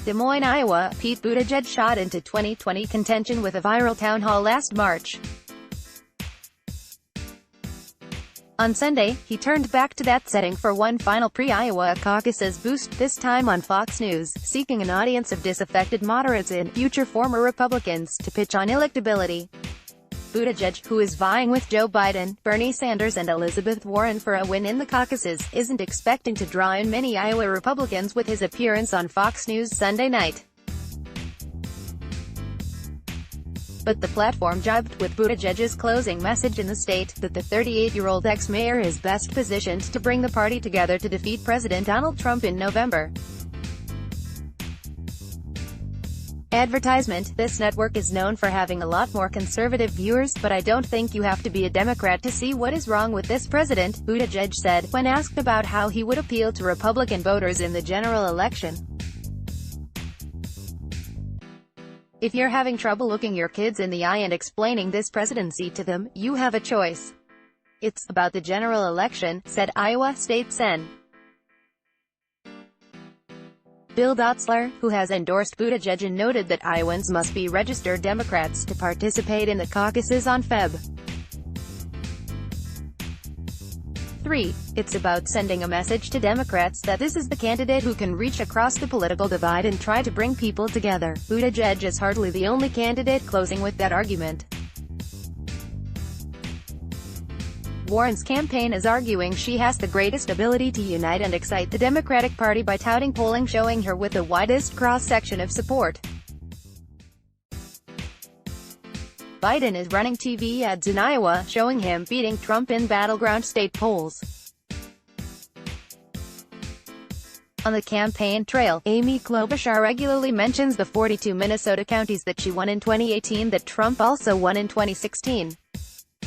Des Moines, Iowa, Pete Buttigieg shot into 2020 contention with a viral town hall last March. On Sunday, he turned back to that setting for one final pre-Iowa caucuses boost, this time on Fox News, seeking an audience of disaffected moderates and future former Republicans to pitch on electability. Buttigieg, who is vying with Joe Biden, Bernie Sanders and Elizabeth Warren for a win in the caucuses, isn't expecting to draw in many Iowa Republicans with his appearance on Fox News Sunday night. But the platform jibed with Buttigieg's closing message in the state, that the 38-year-old ex-mayor is best positioned to bring the party together to defeat President Donald Trump in November. Advertisement: this network is known for having a lot more conservative viewers, but I don't think you have to be a Democrat to see what is wrong with this president, Buttigieg said, when asked about how he would appeal to Republican voters in the general election. If you're having trouble looking your kids in the eye and explaining this presidency to them, you have a choice. It's about the general election, said Iowa State Sen. Bill Dotzler, who has endorsed Buttigieg, and noted that Iowans must be registered Democrats to participate in the caucuses on Feb. 3. It's about sending a message to Democrats that this is the candidate who can reach across the political divide and try to bring people together. Buttigieg is hardly the only candidate closing with that argument. Warren's campaign is arguing she has the greatest ability to unite and excite the Democratic Party by touting polling showing her with the widest cross-section of support. Biden is running TV ads in Iowa, showing him beating Trump in battleground state polls. On the campaign trail, Amy Klobuchar regularly mentions the 42 Minnesota counties that she won in 2018 that Trump also won in 2016.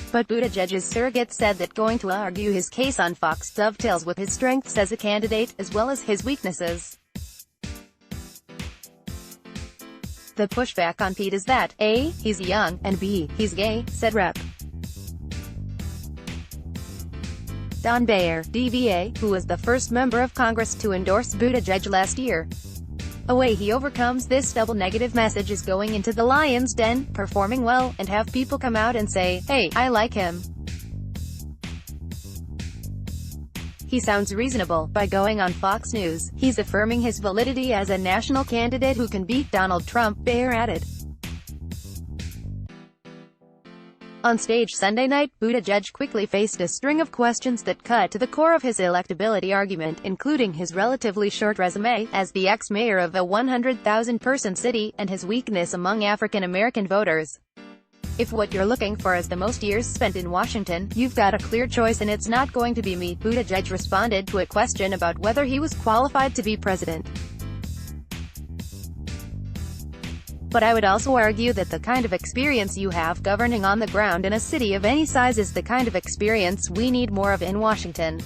But Buttigieg's surrogate said that going to argue his case on Fox dovetails with his strengths as a candidate, as well as his weaknesses. The pushback on Pete is that, A, he's young, and B, he's gay, said Rep. Don Bayer, DVA, who was the first member of Congress to endorse Buttigieg last year. A way he overcomes this double negative message is going into the lion's den, performing well, and have people come out and say, hey, I like him. He sounds reasonable. By going on Fox News, he's affirming his validity as a national candidate who can beat Donald Trump, Bayer added. On stage Sunday night, Buttigieg quickly faced a string of questions that cut to the core of his electability argument, including his relatively short resume as the ex-mayor of a 100,000-person city, and his weakness among African-American voters. If what you're looking for is the most years spent in Washington, you've got a clear choice and it's not going to be me, Buttigieg responded to a question about whether he was qualified to be president. But I would also argue that the kind of experience you have governing on the ground in a city of any size is the kind of experience we need more of in Washington.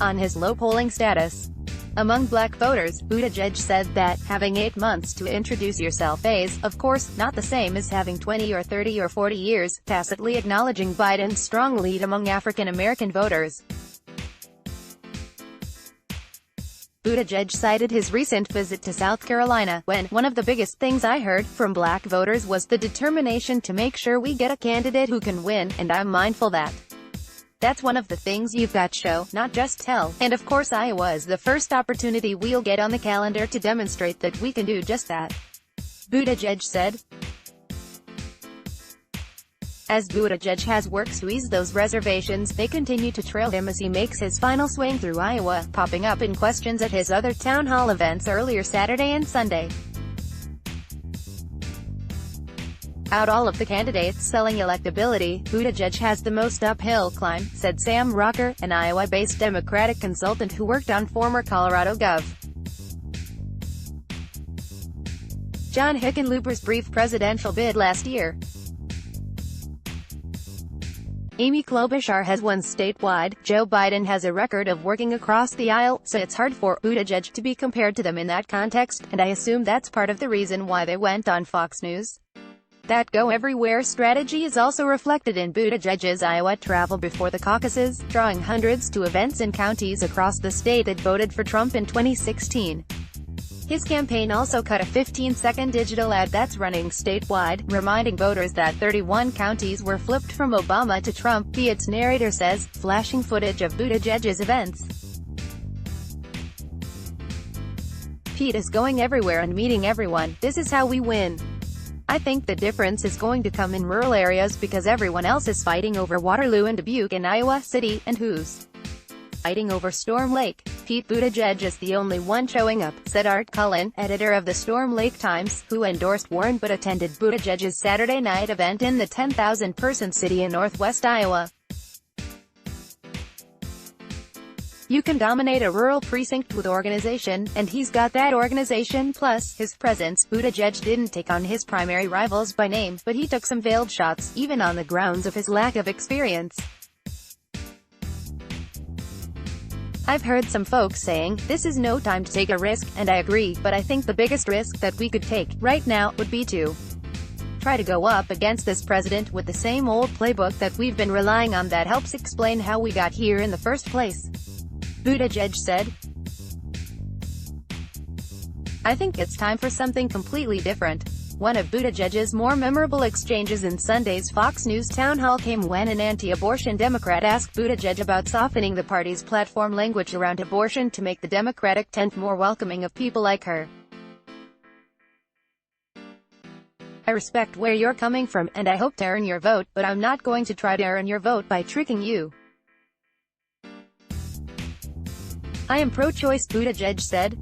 On his low polling status among black voters, Buttigieg said that having 8 months to introduce yourself is, of course, not the same as having 20 or 30 or 40 years, tacitly acknowledging Biden's strong lead among African American voters. Buttigieg cited his recent visit to South Carolina, when, one of the biggest things I heard from black voters was the determination to make sure we get a candidate who can win, and I'm mindful that that's one of the things you've got to show, not just tell. And of course Iowa is the first opportunity we'll get on the calendar to demonstrate that we can do just that, Buttigieg said. As Buttigieg has worked to ease those reservations, they continue to trail him as he makes his final swing through Iowa, popping up in questions at his other town hall events earlier Saturday and Sunday. Out all of the candidates selling electability, Buttigieg has the most uphill climb, said Sam Rocker, an Iowa-based Democratic consultant who worked on former Colorado Gov. John Hickenlooper's brief presidential bid last year. Amy Klobuchar has won statewide. Joe Biden has a record of working across the aisle, so it's hard for Buttigieg to be compared to them in that context, and I assume that's part of the reason why they went on Fox News. That go-everywhere strategy is also reflected in Buttigieg's Iowa travel before the caucuses, drawing hundreds to events in counties across the state that voted for Trump in 2016. His campaign also cut a 15-second digital ad that's running statewide, reminding voters that 31 counties were flipped from Obama to Trump, the its narrator says, flashing footage of Buttigieg's events. Pete is going everywhere and meeting everyone. This is how we win. I think the difference is going to come in rural areas because everyone else is fighting over Waterloo and Dubuque in Iowa City, and who's fighting over Storm Lake? Pete Buttigieg is the only one showing up, said Art Cullen, editor of the Storm Lake Times, who endorsed Warren but attended Buttigieg's Saturday night event in the 10,000-person city in northwest Iowa. You can dominate a rural precinct with organization, and he's got that organization plus his presence. Buttigieg didn't take on his primary rivals by name, but he took some veiled shots, even on the grounds of his lack of experience. I've heard some folks saying, this is no time to take a risk, and I agree, but I think the biggest risk that we could take, right now, would be to try to go up against this president with the same old playbook that we've been relying on that helps explain how we got here in the first place. Buttigieg said, I think it's time for something completely different. One of Buttigieg's more memorable exchanges in Sunday's Fox News town hall came when an anti-abortion Democrat asked Buttigieg about softening the party's platform language around abortion to make the Democratic tent more welcoming of people like her. I respect where you're coming from, and I hope to earn your vote, but I'm not going to try to earn your vote by tricking you. I am pro-choice, Buttigieg said.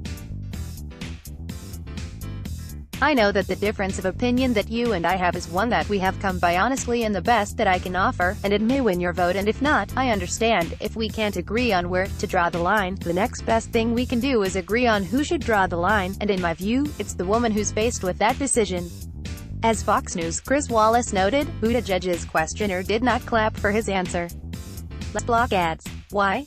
I know that the difference of opinion that you and I have is one that we have come by honestly and the best that I can offer, and it may win your vote, and if not, I understand. If we can't agree on where to draw the line, the next best thing we can do is agree on who should draw the line, and in my view, it's the woman who's faced with that decision. As Fox News' Chris Wallace noted, Buttigieg's questioner did not clap for his answer. Let's block ads. Why?